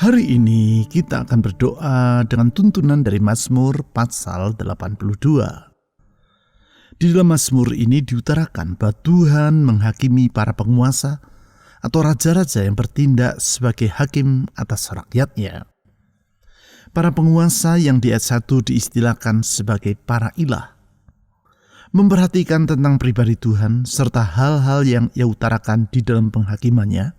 Hari ini kita akan berdoa dengan tuntunan dari Mazmur pasal 82. Di dalam Mazmur ini diutarakan bahwa Tuhan menghakimi para penguasa atau raja-raja yang bertindak sebagai hakim atas rakyatnya. Para penguasa yang di ayat 1 diistilahkan sebagai para ilah, memperhatikan tentang pribadi Tuhan serta hal-hal yang ia utarakan di dalam penghakimannya,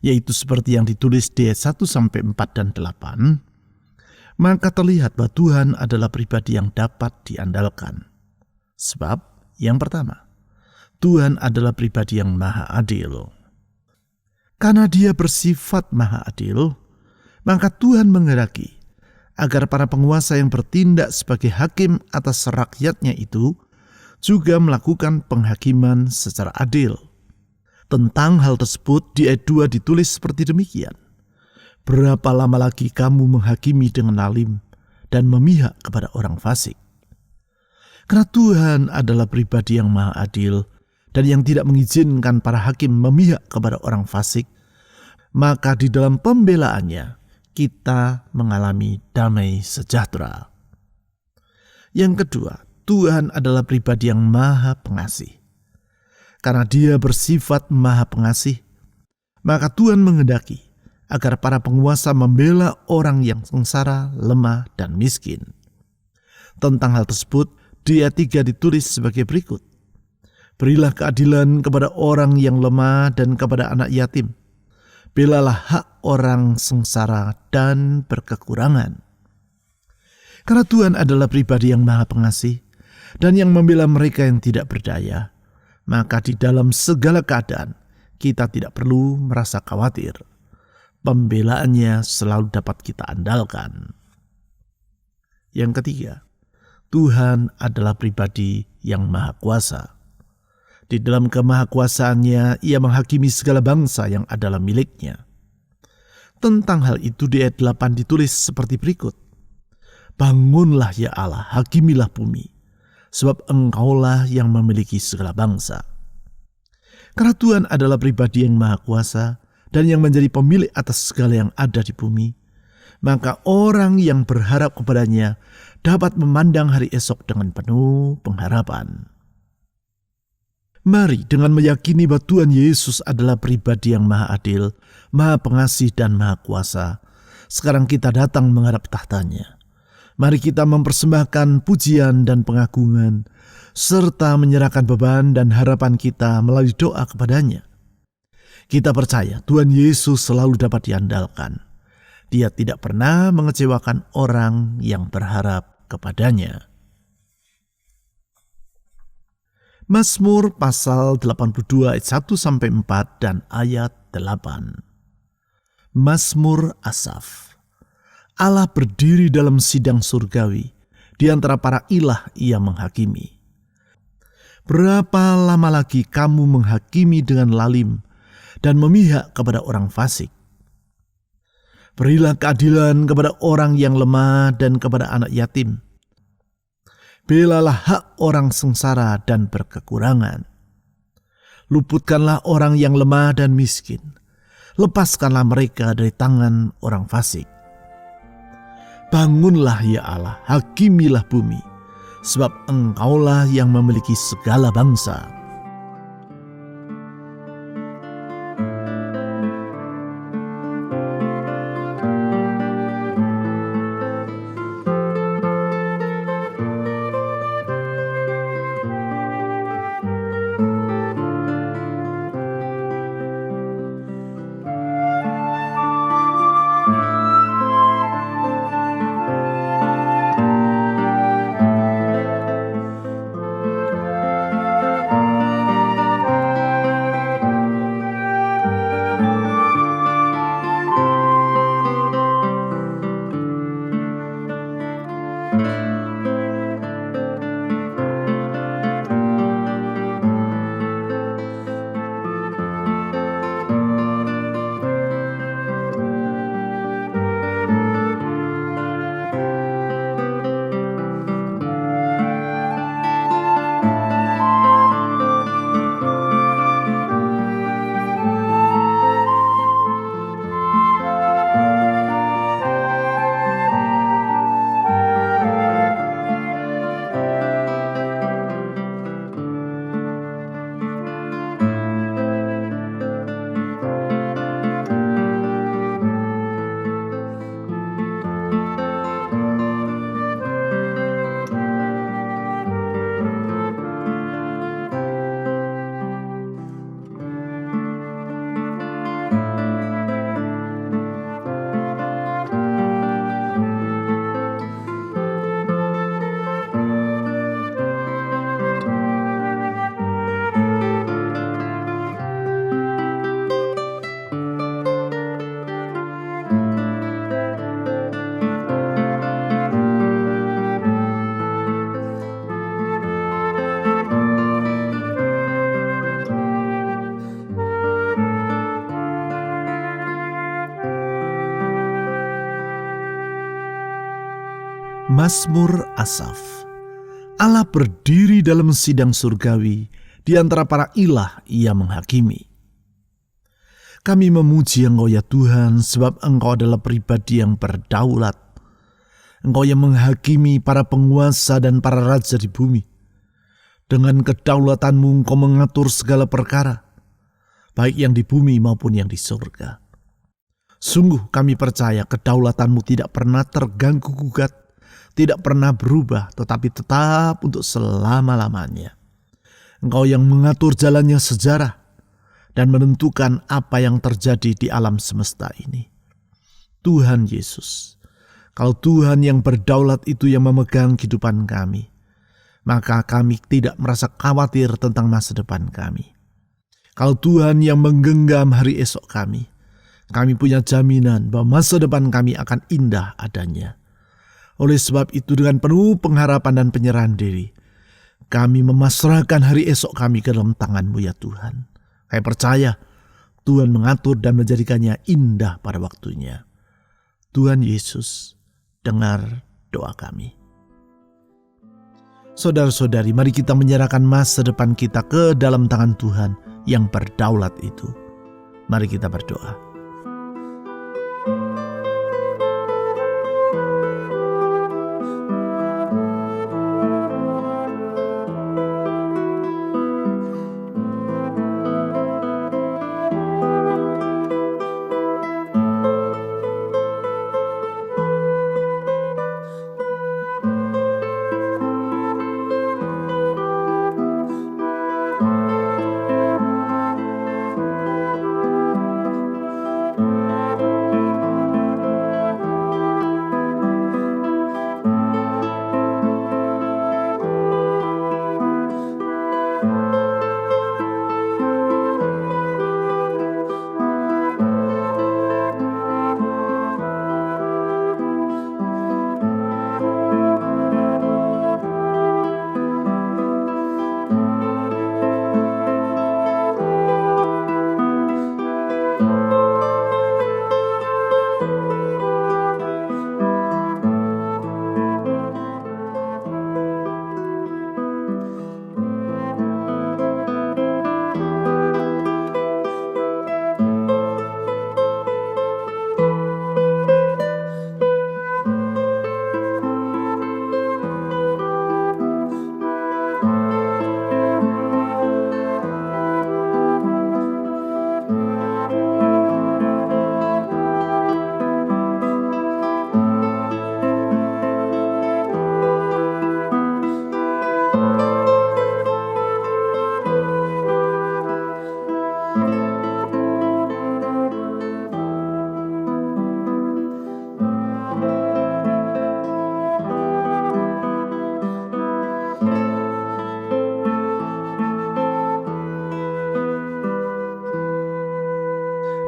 yaitu seperti yang ditulis di ayat 1-4 dan 8, maka terlihat bahwa Tuhan adalah pribadi yang dapat diandalkan. Sebab, yang pertama, Tuhan adalah pribadi yang maha adil. Karena Dia bersifat maha adil, maka Tuhan menghendaki agar para penguasa yang bertindak sebagai hakim atas rakyatnya itu juga melakukan penghakiman secara adil. Tentang hal tersebut di ayat 2 ditulis seperti demikian. Berapa lama lagi kamu menghakimi dengan lalim dan memihak kepada orang fasik? Karena Tuhan adalah pribadi yang maha adil dan yang tidak mengizinkan para hakim memihak kepada orang fasik, maka di dalam pembelaannya kita mengalami damai sejahtera. Yang kedua, Tuhan adalah pribadi yang maha pengasih. Karena Dia bersifat maha pengasih, maka Tuhan menghendaki agar para penguasa membela orang yang sengsara, lemah, dan miskin. Tentang hal tersebut, di ayat 3 ditulis sebagai berikut. Berilah keadilan kepada orang yang lemah dan kepada anak yatim. Belalah hak orang sengsara dan berkekurangan. Karena Tuhan adalah pribadi yang maha pengasih dan yang membela mereka yang tidak berdaya, maka di dalam segala keadaan kita tidak perlu merasa khawatir. Pembelaannya selalu dapat kita andalkan. Yang ketiga, Tuhan adalah pribadi yang maha kuasa. Di dalam kemahakuasaannya, Ia menghakimi segala bangsa yang adalah miliknya. Tentang hal itu di ayat 8 ditulis seperti berikut. Bangunlah ya Allah, hakimilah bumi, sebab Engkaulah yang memiliki segala bangsa. Karena Tuhan adalah pribadi yang maha kuasa dan yang menjadi pemilik atas segala yang ada di bumi, maka orang yang berharap kepadanya dapat memandang hari esok dengan penuh pengharapan. Mari dengan meyakini bahwa Tuhan Yesus adalah pribadi yang maha adil, maha pengasih dan maha kuasa, sekarang kita datang menghadap tahtanya. Mari kita mempersembahkan pujian dan pengagungan, serta menyerahkan beban dan harapan kita melalui doa kepadanya. Kita percaya Tuhan Yesus selalu dapat diandalkan. Dia tidak pernah mengecewakan orang yang berharap kepadanya. Mazmur pasal 82 ayat 1-4 dan ayat 8. Mazmur Asaf. Allah berdiri dalam sidang surgawi, di antara para ilah Ia menghakimi. Berapa lama lagi kamu menghakimi dengan lalim dan memihak kepada orang fasik? Berilah keadilan kepada orang yang lemah dan kepada anak yatim. Belalah hak orang sengsara dan berkekurangan. Luputkanlah orang yang lemah dan miskin. Lepaskanlah mereka dari tangan orang fasik. Bangunlah ya Allah, hakimilah bumi, sebab Engkaulah yang memiliki segala bangsa. Mazmur Asaf. Allah berdiri dalam sidang surgawi, di antara para ilah ia menghakimi. Kami memuji Engkau ya Tuhan, sebab Engkau adalah pribadi yang berdaulat. Engkau yang menghakimi para penguasa dan para raja di bumi. Dengan kedaulatanmu Engkau mengatur segala perkara, baik yang di bumi maupun yang di surga. Sungguh kami percaya kedaulatanmu tidak pernah terganggu-gugat, tidak pernah berubah, tetapi tetap untuk selama-lamanya. Engkau yang mengatur jalannya sejarah dan menentukan apa yang terjadi di alam semesta ini. Tuhan Yesus, kalau Tuhan yang berdaulat itu yang memegang kehidupan kami, maka kami tidak merasa khawatir tentang masa depan kami. Kalau Tuhan yang menggenggam hari esok kami punya jaminan bahwa masa depan kami akan indah adanya. Oleh sebab itu dengan penuh pengharapan dan penyerahan diri, kami memasrahkan hari esok kami ke dalam tangan-Mu ya Tuhan. Kami percaya Tuhan mengatur dan menjadikannya indah pada waktunya. Tuhan Yesus, dengar doa kami. Saudara-saudari, mari kita menyerahkan masa depan kita ke dalam tangan Tuhan yang berdaulat itu. Mari kita berdoa.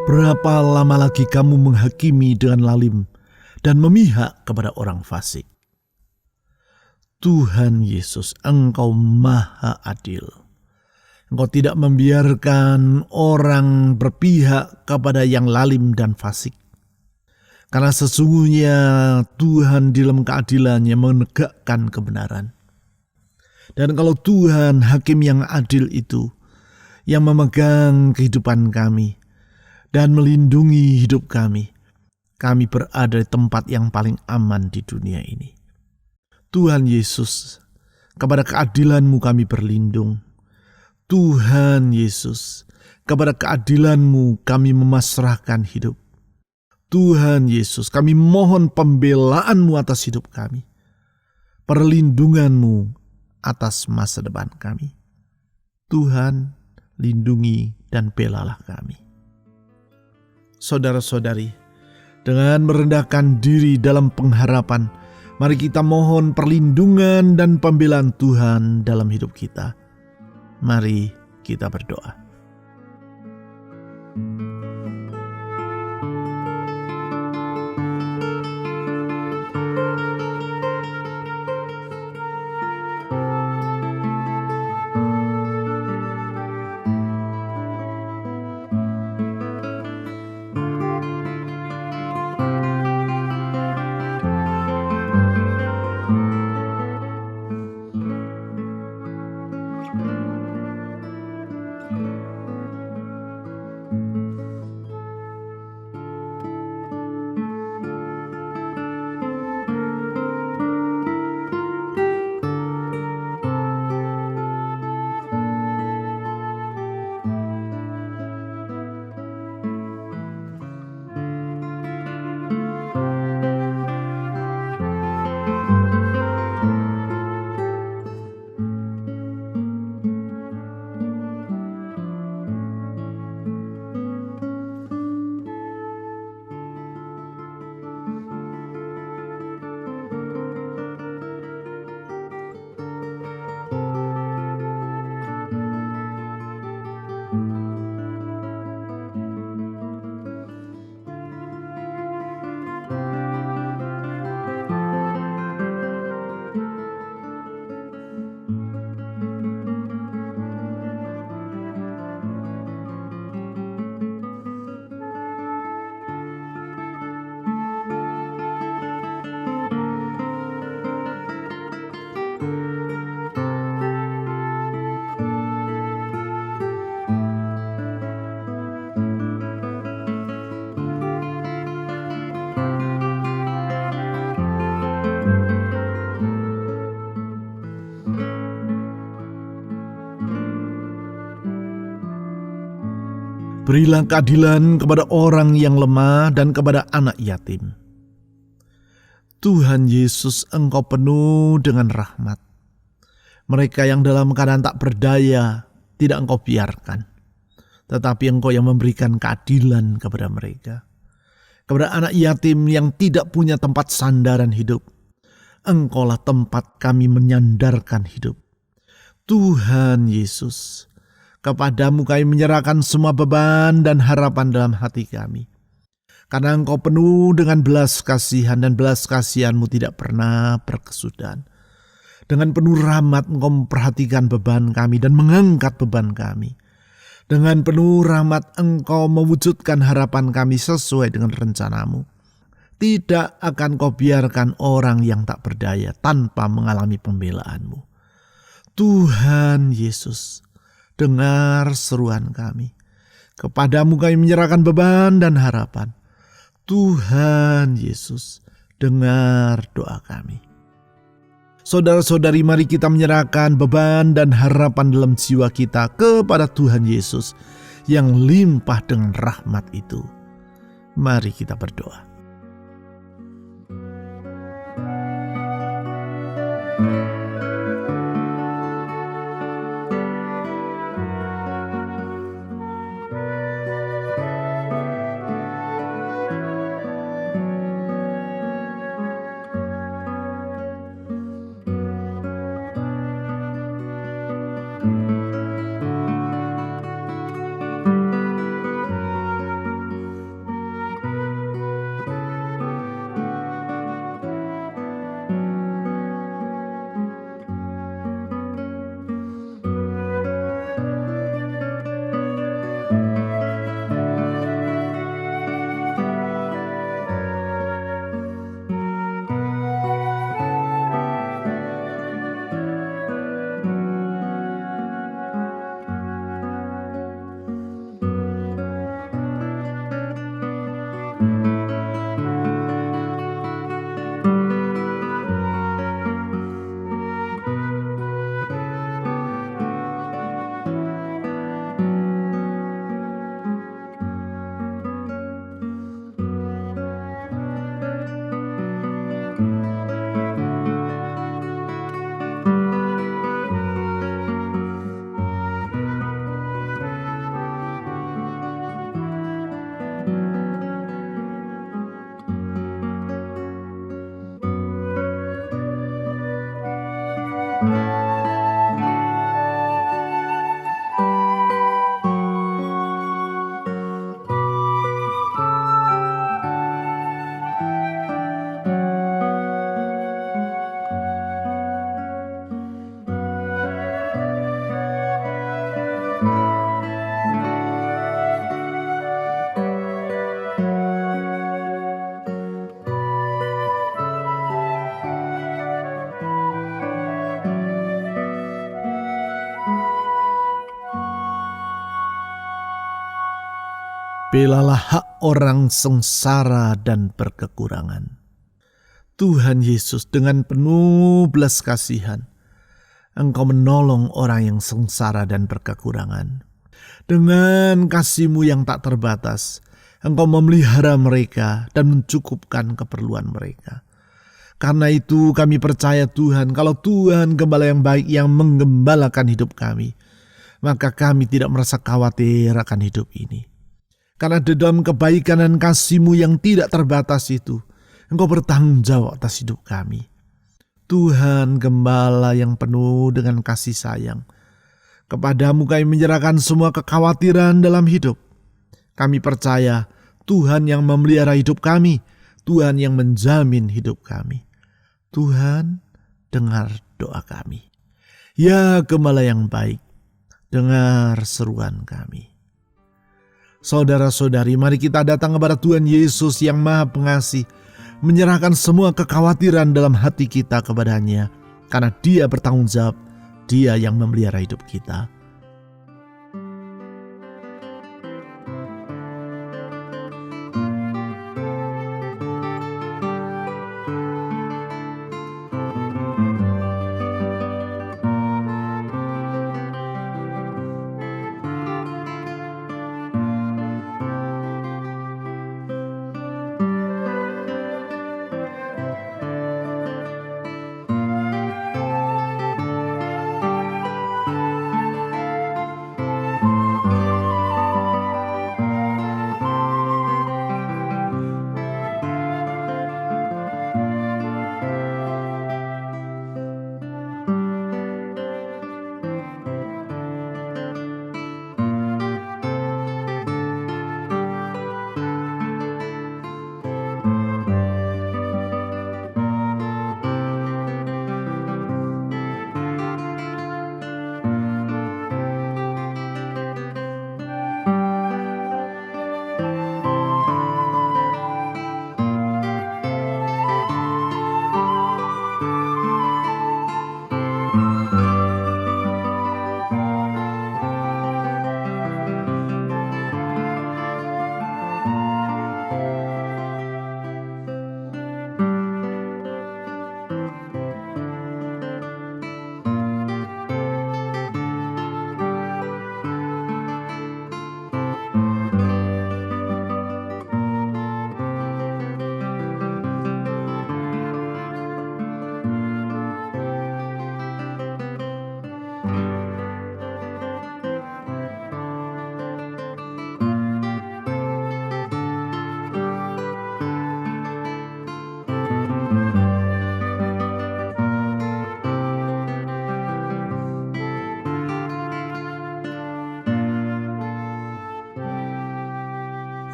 Berapa lama lagi kamu menghakimi dengan lalim dan memihak kepada orang fasik? Tuhan Yesus, Engkau maha adil. Engkau tidak membiarkan orang berpihak kepada yang lalim dan fasik. Karena sesungguhnya Tuhan di dalam keadilannya menegakkan kebenaran. Dan kalau Tuhan hakim yang adil itu, yang memegang kehidupan kami, dan melindungi hidup kami berada di tempat yang paling aman di dunia ini. Tuhan Yesus, kepada keadilan-Mu kami berlindung. Tuhan Yesus, kepada keadilan-Mu kami memasrahkan hidup. Tuhan Yesus, kami mohon pembelaan-Mu atas hidup kami. Perlindungan-Mu atas masa depan kami. Tuhan, lindungi dan belalah kami. Saudara-saudari, dengan merendahkan diri dalam pengharapan, mari kita mohon perlindungan dan pembelaan Tuhan dalam hidup kita. Mari kita berdoa. Berilah keadilan kepada orang yang lemah dan kepada anak yatim. Tuhan Yesus, Engkau penuh dengan rahmat. Mereka yang dalam keadaan tak berdaya tidak Engkau biarkan, tetapi Engkau yang memberikan keadilan kepada mereka. Kepada anak yatim yang tidak punya tempat sandaran hidup, Engkaulah tempat kami menyandarkan hidup. Tuhan Yesus, kepadamu kami menyerahkan semua beban dan harapan dalam hati kami. Karena Engkau penuh dengan belas kasihan dan belas kasihan-Mu tidak pernah berkesudahan. Dengan penuh rahmat Engkau memperhatikan beban kami dan mengangkat beban kami. Dengan penuh rahmat Engkau mewujudkan harapan kami sesuai dengan rencana-Mu. Tidak akan Kau biarkan orang yang tak berdaya tanpa mengalami pembelaan-Mu. Tuhan Yesus, dengar seruan kami. Kepadamu kami menyerahkan beban dan harapan. Tuhan Yesus, dengar doa kami. Saudara-saudari, mari kita menyerahkan beban dan harapan dalam jiwa kita kepada Tuhan Yesus yang limpah dengan rahmat itu. Mari kita berdoa. Belalah hak orang sengsara dan berkekurangan. Tuhan Yesus, dengan penuh belas kasihan, Engkau menolong orang yang sengsara dan berkekurangan. Dengan kasih-Mu yang tak terbatas, Engkau memelihara mereka dan mencukupkan keperluan mereka. Karena itu kami percaya Tuhan, kalau Tuhan gembala yang baik yang menggembalakan hidup kami, maka kami tidak merasa khawatir akan hidup ini. Karena di dalam kebaikan dan kasih-Mu yang tidak terbatas itu, Engkau bertanggung jawab atas hidup kami. Tuhan Gembala yang penuh dengan kasih sayang, kepadamu kami menyerahkan semua kekhawatiran dalam hidup. Kami percaya Tuhan yang memelihara hidup kami, Tuhan yang menjamin hidup kami. Tuhan, dengar doa kami. Ya Gembala yang baik, dengar seruan kami. Saudara-saudari, mari kita datang kepada Tuhan Yesus yang Maha Pengasih, menyerahkan semua kekhawatiran dalam hati kita kepadanya, karena Dia bertanggung jawab, Dia yang memelihara hidup kita.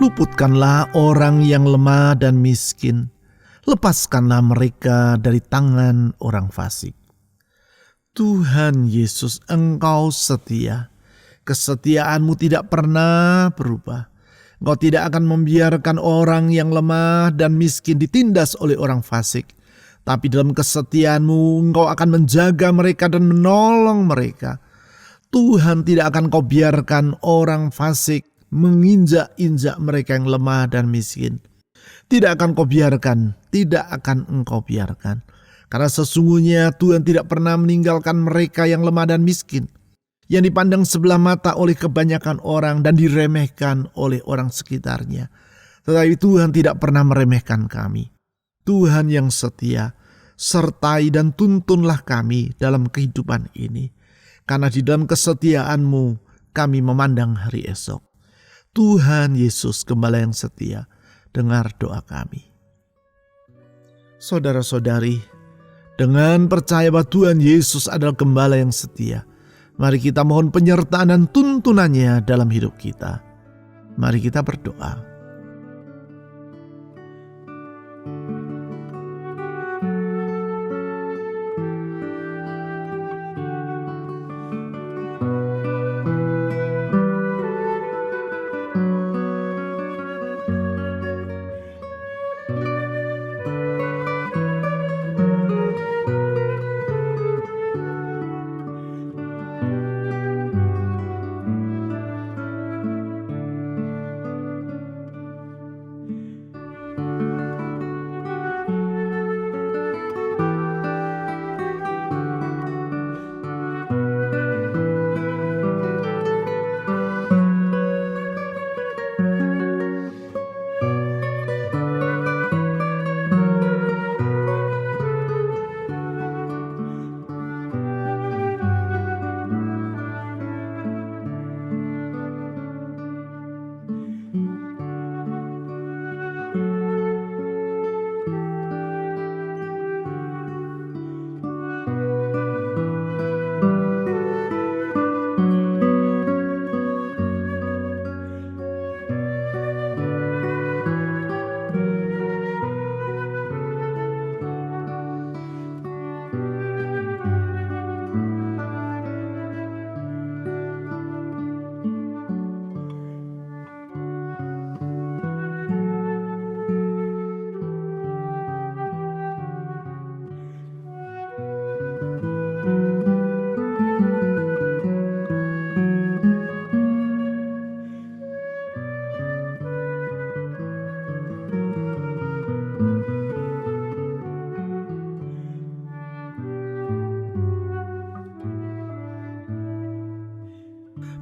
Luputkanlah orang yang lemah dan miskin. Lepaskanlah mereka dari tangan orang fasik. Tuhan Yesus, Engkau setia. Kesetiaan-Mu tidak pernah berubah. Engkau tidak akan membiarkan orang yang lemah dan miskin ditindas oleh orang fasik. Tapi dalam kesetiaan-Mu, Engkau akan menjaga mereka dan menolong mereka. Tuhan tidak akan Kau biarkan orang fasik menginjak-injak mereka yang lemah dan miskin. Tidak akan Kau biarkan, tidak akan Engkau biarkan. Karena sesungguhnya Tuhan tidak pernah meninggalkan mereka yang lemah dan miskin, yang dipandang sebelah mata oleh kebanyakan orang dan diremehkan oleh orang sekitarnya. Tetapi Tuhan tidak pernah meremehkan kami. Tuhan yang setia, sertai dan tuntunlah kami dalam kehidupan ini. Karena di dalam kesetiaan-Mu kami memandang hari esok. Tuhan Yesus, Gembala yang setia, dengar doa kami. Saudara-saudari, dengan percaya bahwa Tuhan Yesus adalah Gembala yang setia, mari kita mohon penyertaan dan tuntunannya dalam hidup kita. Mari kita berdoa.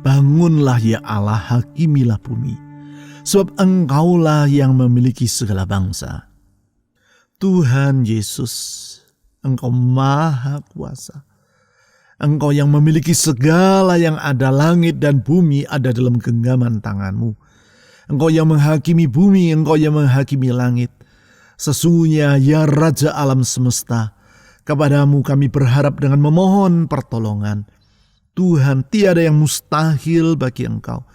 Bangunlah ya Allah, hakimilah bumi, sebab Engkaulah yang memiliki segala bangsa. Tuhan Yesus, Engkau Maha Kuasa. Engkau yang memiliki segala yang ada, langit dan bumi ada dalam genggaman tangan-Mu. Engkau yang menghakimi bumi, Engkau yang menghakimi langit. Sesungguhnya ya Raja alam semesta, kepadamu kami berharap dengan memohon pertolongan. Tuhan, tiada yang mustahil bagi Engkau.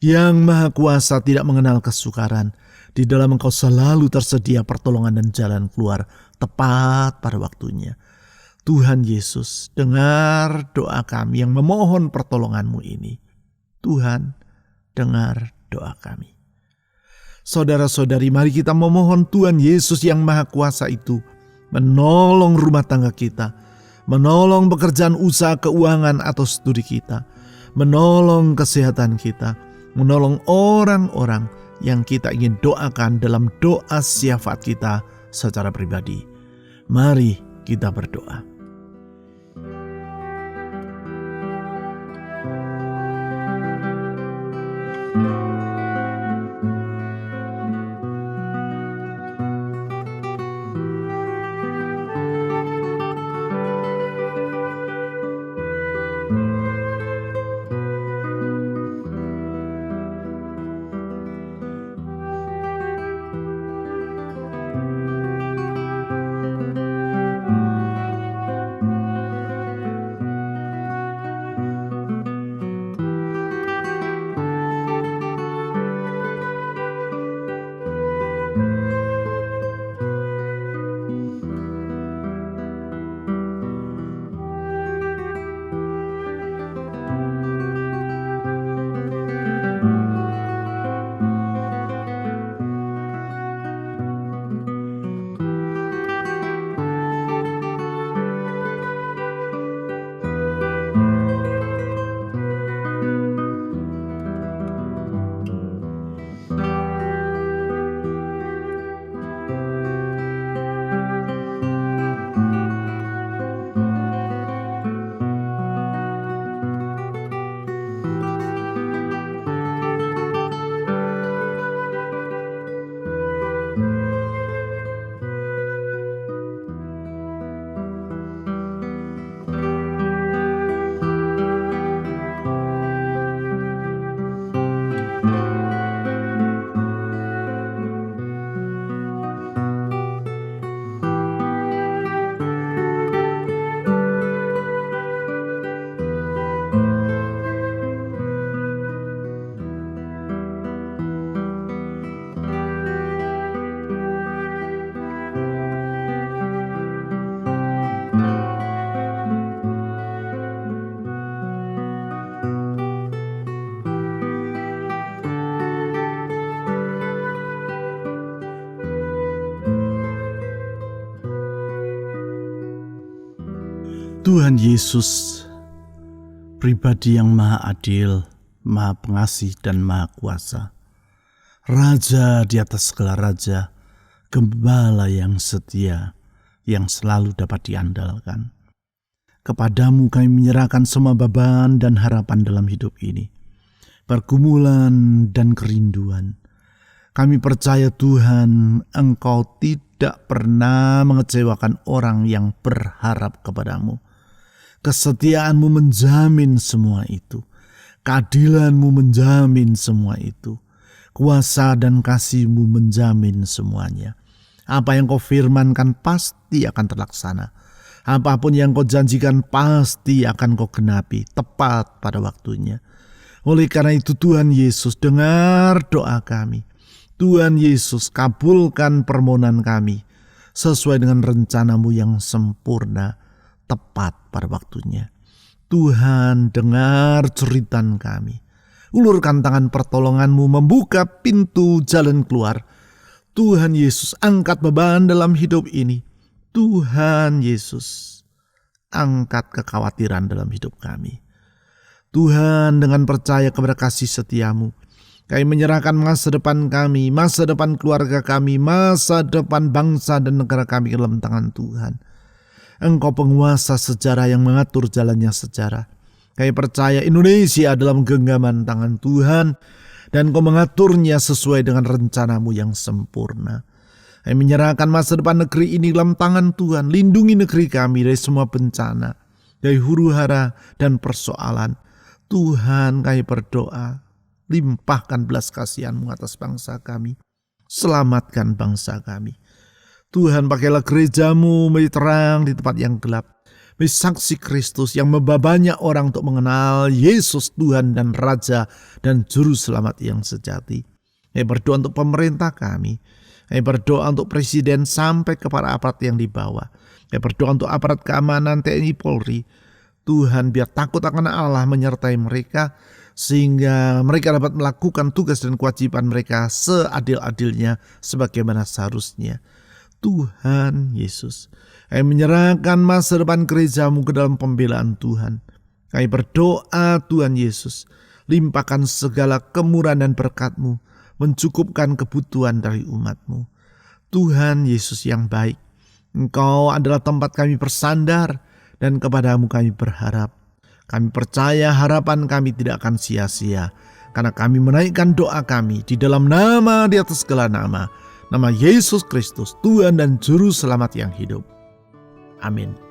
Yang Maha Kuasa tidak mengenal kesukaran. Di dalam Engkau selalu tersedia pertolongan dan jalan keluar tepat pada waktunya. Tuhan Yesus, dengar doa kami yang memohon pertolongan-Mu ini. Tuhan, dengar doa kami. Saudara-saudari, mari kita memohon Tuhan Yesus yang Maha Kuasa itu menolong rumah tangga kita, menolong pekerjaan usaha keuangan atau studi kita, menolong kesehatan kita, menolong orang-orang yang kita ingin doakan dalam doa syafaat kita secara pribadi. Mari kita berdoa. Tuhan Yesus, pribadi yang maha adil, maha pengasih dan maha kuasa. Raja di atas segala raja, gembala yang setia, yang selalu dapat diandalkan. Kepadamu kami menyerahkan semua beban dan harapan dalam hidup ini, pergumulan dan kerinduan. Kami percaya Tuhan, Engkau tidak pernah mengecewakan orang yang berharap kepadamu. Kesetiaan-Mu menjamin semua itu. Keadilan-Mu menjamin semua itu. Kuasa dan kasih-Mu menjamin semuanya. Apa yang Kau firmankan pasti akan terlaksana. Apapun yang Kau janjikan pasti akan Kau genapi tepat pada waktunya. Oleh karena itu Tuhan Yesus, dengar doa kami. Tuhan Yesus, kabulkan permohonan kami sesuai dengan rencana-Mu yang sempurna, tepat pada waktunya. Tuhan, dengar jeritan kami. Ulurkan tangan pertolongan-Mu, membuka pintu jalan keluar. Tuhan Yesus, angkat beban dalam hidup ini. Tuhan Yesus, angkat kekhawatiran dalam hidup kami. Tuhan, dengan percaya kepada kasih setia-Mu, kami menyerahkan masa depan kami, masa depan keluarga kami, masa depan bangsa dan negara kami ke dalam tangan Tuhan. Engkau penguasa sejarah yang mengatur jalannya sejarah. Kami percaya Indonesia dalam genggaman tangan Tuhan, dan Kau mengaturnya sesuai dengan rencana-Mu yang sempurna. Kami menyerahkan masa depan negeri ini dalam tangan Tuhan. Lindungi negeri kami dari semua bencana, dari huru-hara dan persoalan. Tuhan, kami berdoa, limpahkan belas kasihan-Mu atas bangsa kami. Selamatkan bangsa kami. Tuhan, pakailah gereja-Mu menjadi terang di tempat yang gelap. Menjadi saksi Kristus yang membawa banyak orang untuk mengenal Yesus Tuhan dan Raja dan Juru Selamat yang sejati. Kami berdoa untuk pemerintah kami. Kami berdoa untuk presiden sampai kepada aparat yang di bawah. Kami berdoa untuk aparat keamanan TNI Polri. Tuhan, biar takut akan Allah menyertai mereka, sehingga mereka dapat melakukan tugas dan kewajiban mereka seadil-adilnya sebagaimana seharusnya. Tuhan Yesus, kami menyerahkan masa depan gereja-Mu ke dalam pembelaan Tuhan. Kami berdoa Tuhan Yesus, limpahkan segala kemurahan dan berkat-Mu, mencukupkan kebutuhan dari umat-Mu. Tuhan Yesus yang baik, Engkau adalah tempat kami bersandar, dan kepadamu kami berharap. Kami percaya harapan kami tidak akan sia-sia, karena kami menaikkan doa kami di dalam nama di atas segala nama, nama Yesus Kristus, Tuhan dan Juru Selamat yang hidup. Amin.